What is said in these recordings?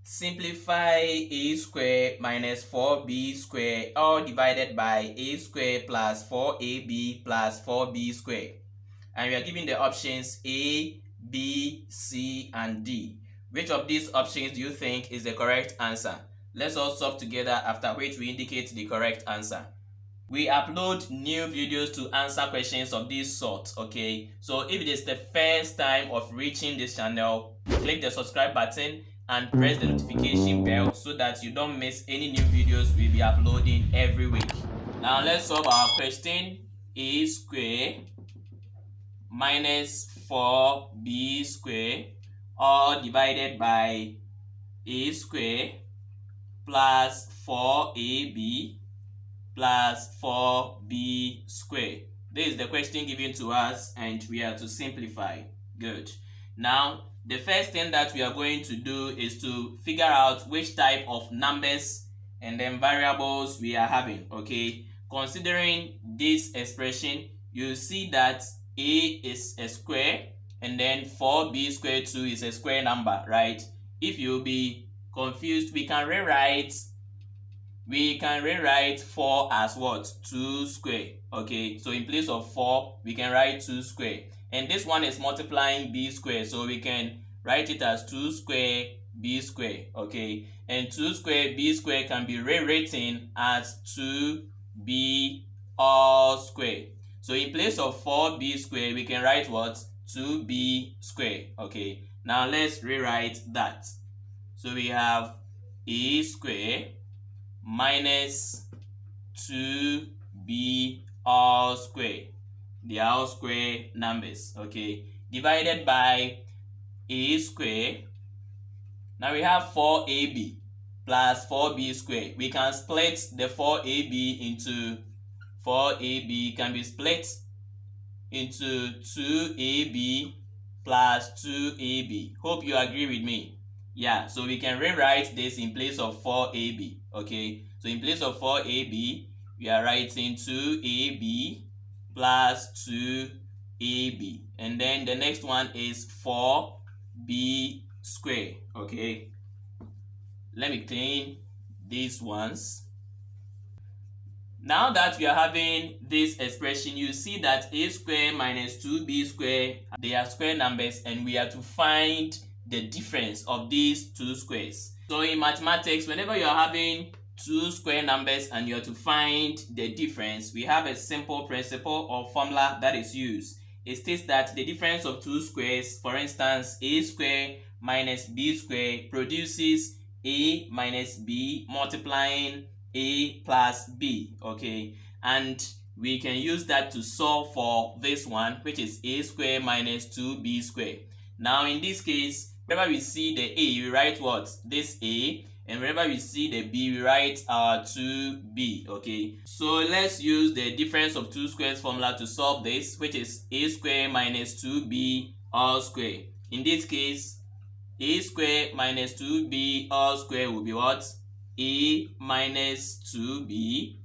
Simplify a² minus 4b² all divided by a² plus 4ab plus 4b². And we are given the options A, B, C, and D. Which of these options do you think is the correct answer? Let's all solve together, after which we indicate the correct answer. We upload new videos to answer questions of this sort, okay? So if it is the first time of reaching this channel, click the subscribe button and press the notification bell so that you don't miss any new videos we'll be uploading every week. Now let's solve our question. a² minus 4b² all divided by a² plus 4ab plus 4b². This is the question given to us and we are to simplify. Good. Now, the first thing that we are going to do is to figure out which type of numbers and then variables we are having, okay? Considering this expression, you see that a is a square and then 4b² too is a square number, right? If you'll be confused, we can rewrite 4 as what? 2 square. Okay, so in place of 4 we can write 2 square, and this one is multiplying b², so we can write it as 2 square b². Okay, and 2 square b² can be rewritten as 2b all square. So in place of 4b² we can write what? 2b². Okay, now let's rewrite that. So we have a² minus 2b all square. They are all square numbers, okay, divided by a². Now we have 4ab plus 4b². We can split the 4ab into 4ab can be split into 2ab plus 2ab. Hope you agree with me. Yeah, so we can rewrite this in place of 4ab. Okay, so in place of 4ab we are writing 2ab plus 2ab, and then the next one is 4b². Okay, let me clean these ones. Now that we are having this expression, you see that a² minus 2b², they are square numbers, and we are to find the difference of these two squares. So in mathematics, whenever you are having two square numbers and you are to find the difference, we have a simple principle or formula that is used. It states that the difference of two squares, for instance, a² minus b² produces a minus b multiplying a plus b, okay? And we can use that to solve for this one, which is a² minus 2b². Now in this case, whenever we see the a, we write what? This a, and whenever we see the b, we write our 2b, okay? So let's use the difference of two squares formula to solve this, which is a² minus 2b all square. In this case, a² minus 2b all square will be what? A minus 2b,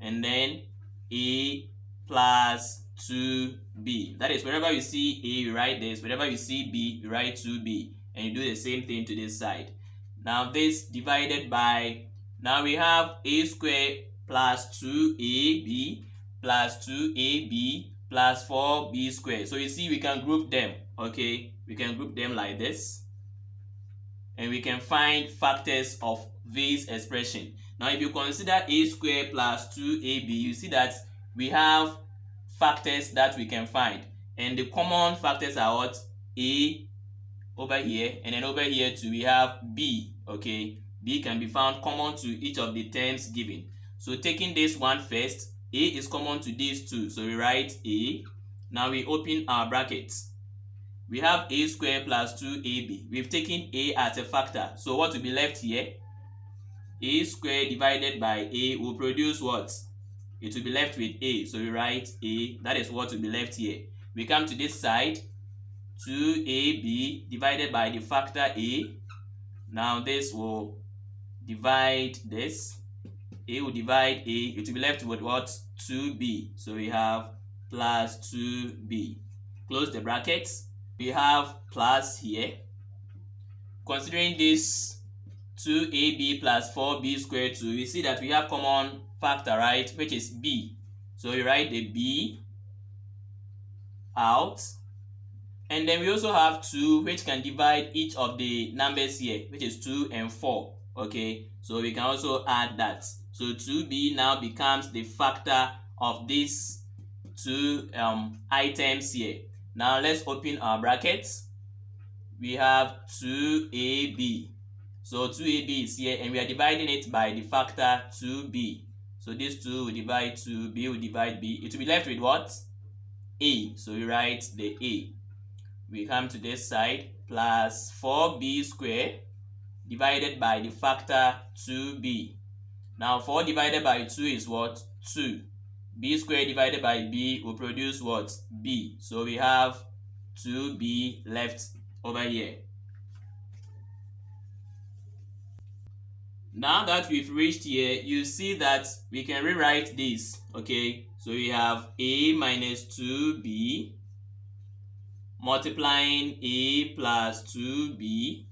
and then a plus 2b. That is, wherever you see a, you write this. Wherever you see b, you write 2b. And you do the same thing to this side. Now this divided by, now we have a² plus 2ab plus 2ab plus 4b². So you see we can group them, okay? We can group them like this. And we can find factors of this expression. Now if you consider a² plus 2ab, you see that we have factors that we can find, and the common factors are what? A over here, and then over here too we have b. Okay, b can be found common to each of the terms given. So taking this one first, a is common to these two, so we write a. Now we open our brackets. We have a² plus 2ab. We've taken a as a factor, so what will be left here? a² divided by a will produce what? It will be left with a, so we write a. That is what will be left here. We come to this side, 2ab divided by the factor a. Now this will divide this. A will divide a. It will be left with what? 2b. So we have plus 2b. Close the brackets. We have plus here. Considering this 2ab plus 4b squared 2, we see that we have common factor, right, which is b. So we write the b out, and then we also have 2, which can divide each of the numbers here, which is 2 and 4. Okay, so we can also add that. So 2b now becomes the factor of these two items here. Now let's open our brackets. We have 2ab. So 2ab is here, and we are dividing it by the factor 2b. So this 2 will divide 2, b will divide b. It will be left with what? A. So we write the a. We come to this side, plus 4b squared divided by the factor 2b. Now 4 divided by 2 is what? 2. B squared divided by b will produce what? B. So we have 2b left over here. Now that we've reached here, you see that we can rewrite this. Okay, so we have a minus 2b multiplying a plus 2b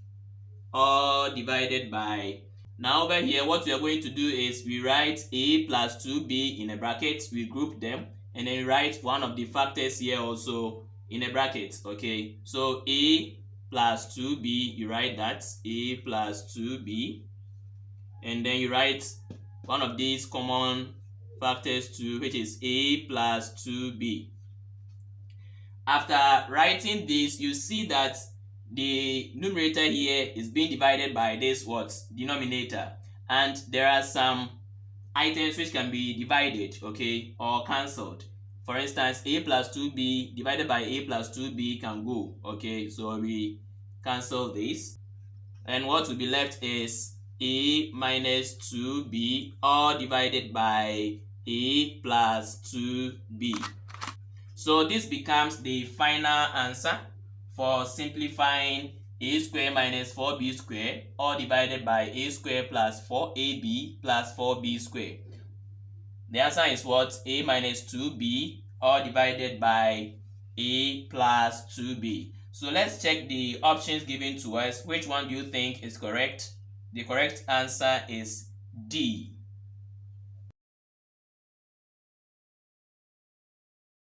all divided by. Now over here, what we are going to do is we write a plus 2b in a bracket, we group them, and then we write one of the factors here also in a bracket. Okay, so a plus 2b, you write that, a plus 2b, and then you write one of these common factors too, which is a plus 2b. After writing this, you see that the numerator here is being divided by this what? Denominator. And there are some items which can be divided, okay, or cancelled. For instance, a plus 2b divided by a plus 2b can go, okay, so we cancel this. And what will be left is a minus 2b all divided by a plus 2b. So this becomes the final answer for simplifying a squared minus 4b squared all divided by a squared plus 4ab plus 4b squared. The answer is what? A minus 2b all divided by a plus 2b. So let's check the options given to us. Which one do you think is correct? The correct answer is D.